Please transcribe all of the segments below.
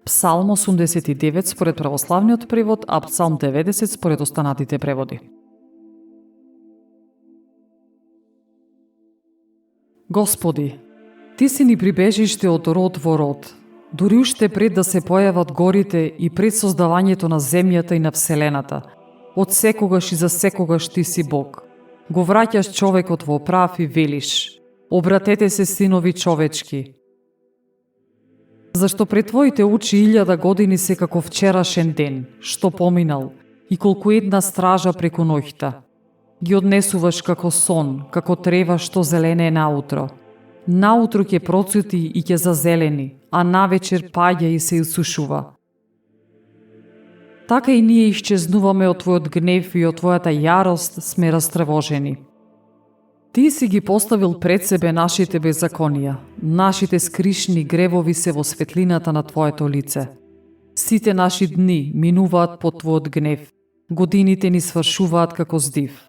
Псалм 89 според православниот превод, а Псалм 90 според останатите преводи. Господи, Ти си ни прибежиште од род во род, дури уште пред да се појават горите и пред создавањето на земјата и на вселената. Од секогаш и за секогаш Ти си Бог. Го враќаш човекот во прав и велиш: обратете се, синови човечки. Зашто пред Твоите очи 1000 години се како вчерашен ден, што поминал, и колку една стража преку ноќта. Ги однесуваш како сон, како трева што зелене наутро. Наутро ќе процути и ќе зазелени, а навечер паѓа и се исушува. Така и ние исчезнуваме од Твојот гнев и од Твојата јарост сме растревожени. Ти си ги поставил пред себе нашите беззаконија, нашите скришни гревови се во светлината на Твоето лице. Сите наши дни минуваат под Твојот гнев, годините ни свршуваат како здив.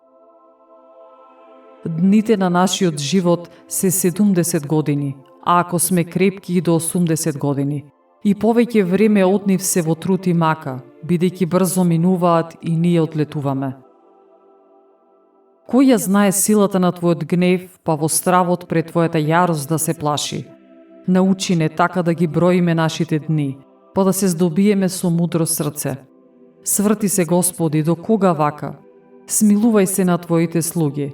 Дните на нашиот живот се 70 години, а ако сме крепки и до 80 години. И повеќе време од нив се во труд и мака, бидејќи брзо минуваат и ние одлетуваме. Кој ја знае силата на Твојот гнев, па во стравот пред Твојата јарост да се плаши? Научи не така да ги броиме нашите дни, па да се здобиеме со мудро срце. Сврти се, Господи, до кога вака? Смилувај се на Твоите слуги.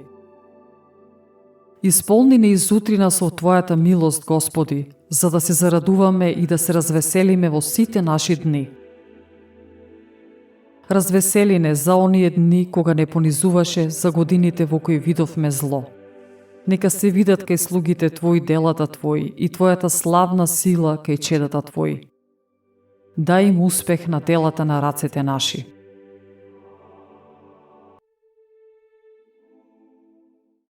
Исполни не изутрина со Твојата милост, Господи, за да се зарадуваме и да се развеселиме во сите наши дни. Развесели не за оние дни кога не понизуваше, за годините во кои видовме зло. Нека се видат кај слугите Твои делата Твои и Твојата славна сила кај чедата Твои. Дај им успех на делата на рацете наши.